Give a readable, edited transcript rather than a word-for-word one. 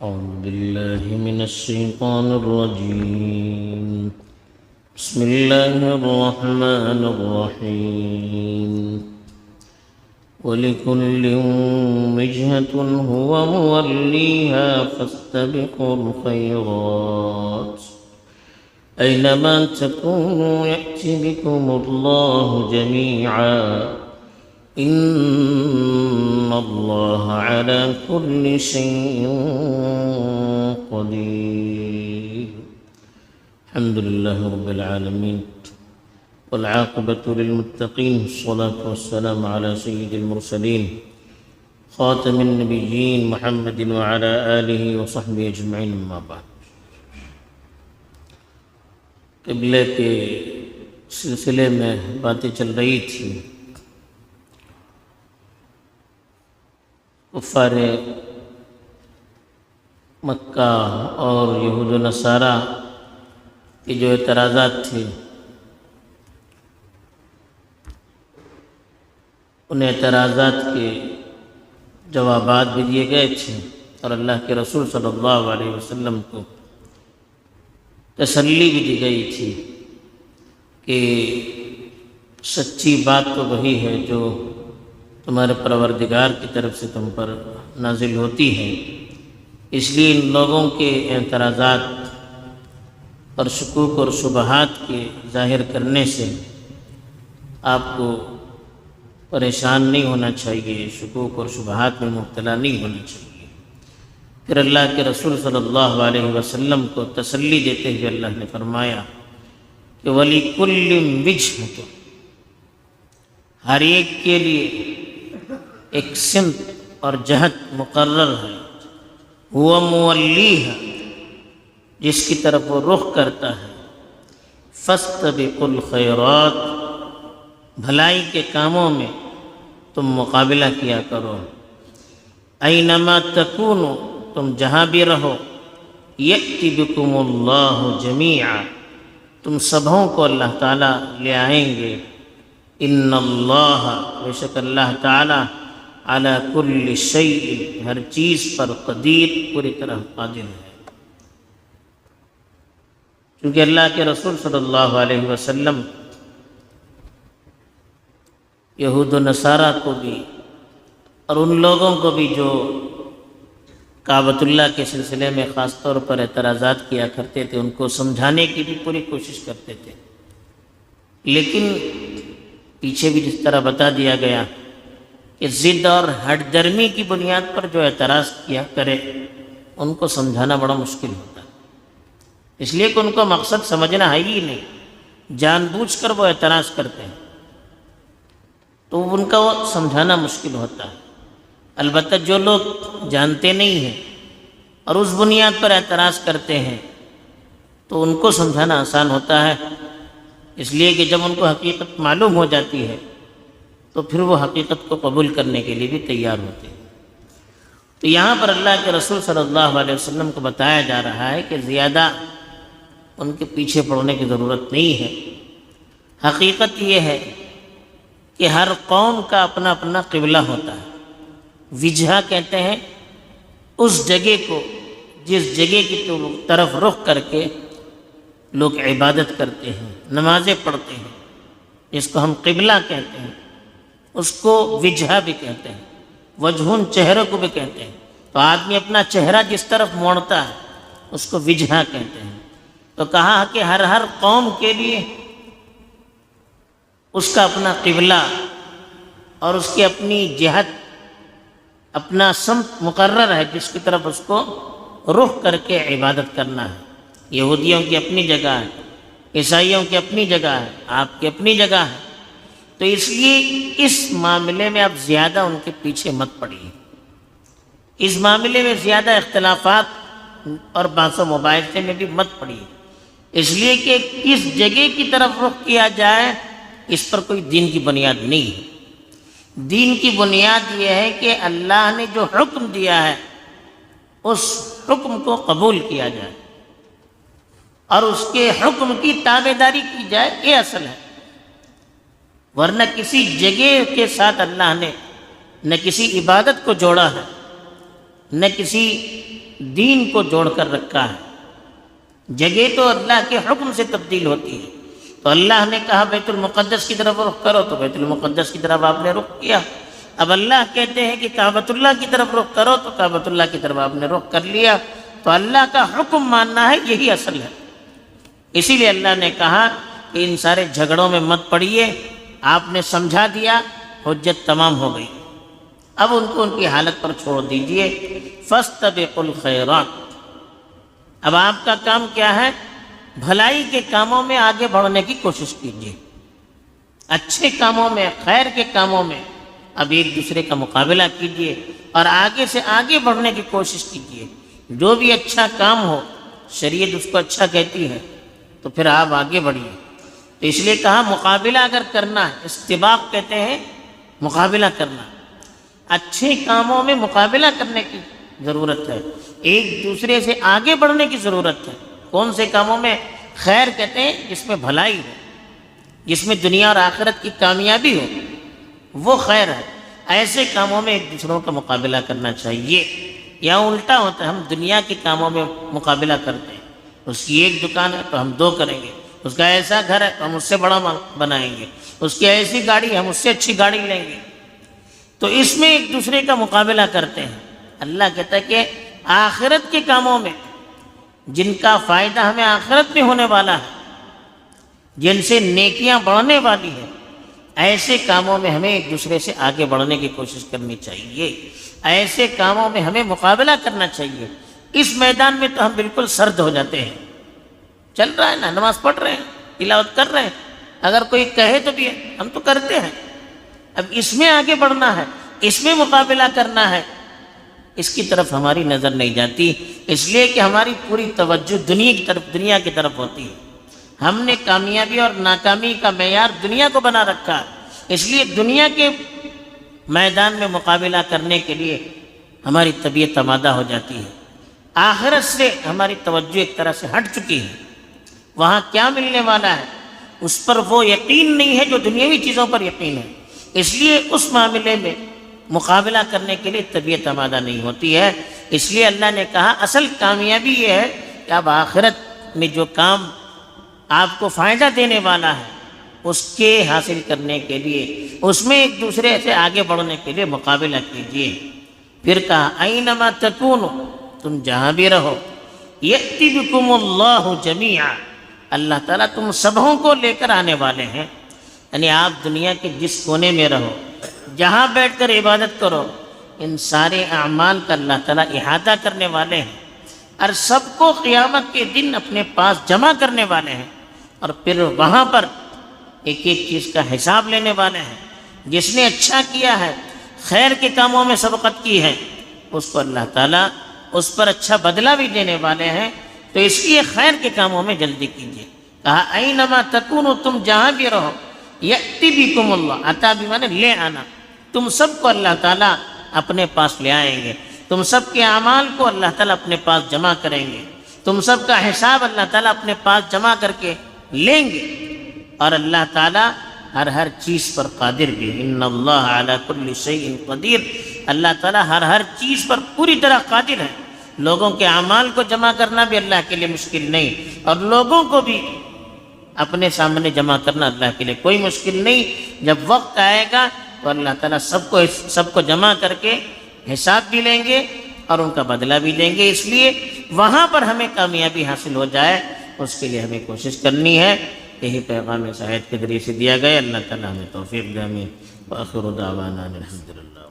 أعوذ بالله من الشيطان الرجيم. بسم الله الرحمن الرحيم. ولكل وجهة هو موليها فاستبقوا الخيرات أينما تكونوا يأتي بكم الله جميعا إن الله على كل شيء قدير. الحمد لله رب العالمين والعاقبة للمتقين، الصلاة والسلام على سيد المرسلين خاتم النبيين محمد وعلى آله وصحبه أجمعين. أما بعد، قبلے کے سلسلے میں باتیں چل رہی تھی. کفار مکہ اور یہود و نصارہ کی جو اعتراضات تھے، ان اعتراضات کے جوابات بھی دیے گئے تھے اور اللہ کے رسول صلی اللہ علیہ وسلم کو تسلی بھی دی گئی تھی کہ سچی بات تو وہی ہے جو تمہارے پروردگار کی طرف سے تم پر نازل ہوتی ہے. اس لیے ان لوگوں کے اعتراضات اور شکوک اور شبہات کے ظاہر کرنے سے آپ کو پریشان نہیں ہونا چاہیے، شکوک اور شبہات میں مبتلا نہیں ہونا چاہیے. پھر اللہ کے رسول صلی اللہ علیہ وسلم کو تسلی دیتے ہوئے اللہ نے فرمایا کہ وَلِكُلٍّ وِجْهَةٌ، ہر ایک کے لیے ایک سمت اور جہت مقرر ہے، ہوا مولیھا، جس کی طرف وہ رخ کرتا ہے. فاستبقوا الخیرات، بھلائی کے کاموں میں تم مقابلہ کیا کرو. اینما تکونوا، تم جہاں بھی رہو، یأتی بکم اللہ جمیعا، تم سبھوں کو اللہ تعالیٰ لے آئیں گے. ان اللہ، بے شک اللہ تعالیٰ، علی کل شیء، ہر چیز پر قدیر، پوری طرح قادر ہے. کیونکہ اللہ کے رسول صلی اللہ علیہ وسلم یہود و نصارہ کو بھی اور ان لوگوں کو بھی جو کعبۃ اللہ کے سلسلے میں خاص طور پر اعتراضات کیا کرتے تھے، ان کو سمجھانے کی بھی پوری کوشش کرتے تھے. لیکن پیچھے بھی جس طرح بتا دیا گیا کہ ضد اور ہٹ درمی کی بنیاد پر جو اعتراض کیا کرے ان کو سمجھانا بڑا مشکل ہوتا ہے، اس لیے کہ ان کو مقصد سمجھنا ہے ہی نہیں، جان بوجھ کر وہ اعتراض کرتے ہیں تو ان کا وہ سمجھانا مشکل ہوتا ہے. البتہ جو لوگ جانتے نہیں ہیں اور اس بنیاد پر اعتراض کرتے ہیں تو ان کو سمجھانا آسان ہوتا ہے، اس لیے کہ جب ان کو حقیقت معلوم ہو جاتی ہے تو پھر وہ حقیقت کو قبول کرنے کے لیے بھی تیار ہوتے ہیں. تو یہاں پر اللہ کے رسول صلی اللہ علیہ وسلم کو بتایا جا رہا ہے کہ زیادہ ان کے پیچھے پڑنے کی ضرورت نہیں ہے. حقیقت یہ ہے کہ ہر قوم کا اپنا اپنا قبلہ ہوتا ہے. وجہہ کہتے ہیں اس جگہ کو جس جگہ کی طرف رخ کر کے لوگ عبادت کرتے ہیں، نمازیں پڑھتے ہیں، جس کو ہم قبلہ کہتے ہیں، اس کو وجہہ بھی کہتے ہیں. وجہن، چہرے کو بھی کہتے ہیں. تو آدمی اپنا چہرہ جس طرف موڑتا ہے اس کو وجہہ کہتے ہیں. تو کہا کہ ہر قوم کے لیے اس کا اپنا قبلہ اور اس کی اپنی جہت، اپنا سمت مقرر ہے جس کی طرف اس کو رخ کر کے عبادت کرنا ہے. یہودیوں کی اپنی جگہ ہے، عیسائیوں کی اپنی جگہ ہے، آپ کی اپنی جگہ ہے. تو اس لیے اس معاملے میں آپ زیادہ ان کے پیچھے مت پڑیے، اس معاملے میں زیادہ اختلافات اور بحث و مباحثے میں بھی مت پڑیے، اس لیے کہ کس جگہ کی طرف رخ کیا جائے اس پر کوئی دین کی بنیاد نہیں ہے. دین کی بنیاد یہ ہے کہ اللہ نے جو حکم دیا ہے اس حکم کو قبول کیا جائے اور اس کے حکم کی تابع داری کی جائے، یہ اصل ہے. ورنہ کسی جگہ کے ساتھ اللہ نے نہ کسی عبادت کو جوڑا ہے، نہ کسی دین کو جوڑ کر رکھا ہے۔ جگہ تو اللہ کے حکم سے تبدیل ہوتی ہے، تو اللہ نے کہا بیت المقدس کی طرف رخ کرو تو بیت المقدس کی طرف آپ نے رخ کیا۔ اب اللہ کہتے ہیں کہ کعبۃ اللہ کی طرف رخ کرو تو کعبۃ اللہ کی طرف آپ نے رخ کر لیا۔ تو اللہ کا حکم ماننا ہے، یہی اصل ہے۔ اسی لیے اللہ نے کہا کہ ان سارے جھگڑوں میں مت پڑیے، آپ نے سمجھا دیا، حجت تمام ہو گئی، اب ان کو ان کی حالت پر چھوڑ دیجئے۔ فاستبقوا الخیرات، اب آپ کا کام کیا ہے؟ بھلائی کے کاموں میں آگے بڑھنے کی کوشش کیجیے، اچھے کاموں میں، خیر کے کاموں میں اب ایک دوسرے کا مقابلہ کیجیے اور آگے سے آگے بڑھنے کی کوشش کیجیے۔ جو بھی اچھا کام ہو، شریعت اس کو اچھا کہتی ہے، تو پھر آپ آگے بڑھیے۔ تو اس لیے کہا مقابلہ اگر کرنا ہے، استباق کہتے ہیں مقابلہ کرنا، اچھے کاموں میں مقابلہ کرنے کی ضرورت ہے، ایک دوسرے سے آگے بڑھنے کی ضرورت ہے۔ کون سے کاموں میں؟ خیر کہتے ہیں جس میں بھلائی ہو، جس میں دنیا اور آخرت کی کامیابی ہو، وہ خیر ہے۔ ایسے کاموں میں ایک دوسروں کا مقابلہ کرنا چاہیے۔ یا الٹا ہوتا ہے، ہم دنیا کے کاموں میں مقابلہ کرتے ہیں، اس کی ایک دکان ہے تو ہم دو کریں گے، اس کا ایسا گھر ہے تو ہم اس سے بڑا بنائیں گے، اس کی ایسی گاڑی ہم اس سے اچھی گاڑی لیں گے، تو اس میں ایک دوسرے کا مقابلہ کرتے ہیں۔ اللہ کہتا ہے کہ آخرت کے کاموں میں، جن کا فائدہ ہمیں آخرت میں ہونے والا ہے، جن سے نیکیاں بڑھنے والی ہیں، ایسے کاموں میں ہمیں ایک دوسرے سے آگے بڑھنے کی کوشش کرنی چاہیے، ایسے کاموں میں ہمیں مقابلہ کرنا چاہیے۔ اس میدان میں تو ہم بالکل سرد ہو جاتے ہیں، چل رہا ہے نا، نماز پڑھ رہے ہیں، تلاوت کر رہے ہیں، اگر کوئی کہے تو بھی ہم تو کرتے ہیں۔ اب اس میں آگے بڑھنا ہے، اس میں مقابلہ کرنا ہے، اس کی طرف ہماری نظر نہیں جاتی، اس لیے کہ ہماری پوری توجہ دنیا کی طرف ہوتی ہے۔ ہم نے کامیابی اور ناکامی کا معیار دنیا کو بنا رکھا ہے، اس لیے دنیا کے میدان میں مقابلہ کرنے کے لیے ہماری طبیعت آمادہ ہو جاتی ہے۔ آخرت سے ہماری توجہ ایک طرح سے ہٹ چکی ہے، وہاں کیا ملنے والا ہے اس پر وہ یقین نہیں ہے جو دنیاوی چیزوں پر یقین ہے، اس لیے اس معاملے میں مقابلہ کرنے کے لیے طبیعت آمادہ نہیں ہوتی ہے۔ اس لیے اللہ نے کہا اصل کامیابی یہ ہے کہ اب آخرت میں جو کام آپ کو فائدہ دینے والا ہے اس کے حاصل کرنے کے لیے، اس میں ایک دوسرے سے آگے بڑھنے کے لیے مقابلہ کیجیے۔ پھر کہا اینما تکونوا، تم جہاں بھی رہو، یأتی بکم اللہ جمیعا، اللہ تعالیٰ تم سبوں کو لے کر آنے والے ہیں۔ یعنی آپ دنیا کے جس کونے میں رہو، جہاں بیٹھ کر عبادت کرو، ان سارے اعمال کا اللہ تعالیٰ احاطہ کرنے والے ہیں اور سب کو قیامت کے دن اپنے پاس جمع کرنے والے ہیں، اور پھر وہاں پر ایک ایک چیز کا حساب لینے والے ہیں۔ جس نے اچھا کیا ہے، خیر کے کاموں میں سبقت کی ہے، اس کو اللہ تعالیٰ اس پر اچھا بدلہ بھی دینے والے ہیں، تو اس لیے خیر کے کاموں میں جلدی کیجیے۔ کہا اینما تکونوا، تم جہاں بھی رہو، یأتی بکم اللہ، عطا بھی مانے لے آنا، تم سب کو اللہ تعالیٰ اپنے پاس لے آئیں گے، تم سب کے اعمال کو اللہ تعالیٰ اپنے پاس جمع کریں گے، تم سب کا حساب اللہ تعالیٰ اپنے پاس جمع کر کے لیں گے، اور اللہ تعالیٰ ہر چیز پر قادر بھی۔ ان اللہ علی کل شیء قدیر، اللہ تعالیٰ ہر چیز پر پوری طرح قادر ہے۔ لوگوں کے اعمال کو جمع کرنا بھی اللہ کے لیے مشکل نہیں، اور لوگوں کو بھی اپنے سامنے جمع کرنا اللہ کے لیے کوئی مشکل نہیں۔ جب وقت آئے گا تو اللہ تعالیٰ سب کو جمع کر کے حساب بھی لیں گے اور ان کا بدلہ بھی دیں گے۔ اس لیے وہاں پر ہمیں کامیابی حاصل ہو جائے، اس کے لیے ہمیں کوشش کرنی ہے۔ یہی پیغام اس آیت کے ذریعے سے دیا گیا۔ اللہ تعالیٰ ہمیں توفیق دے، آمین۔ وآخر دعوانا الحمد للہ۔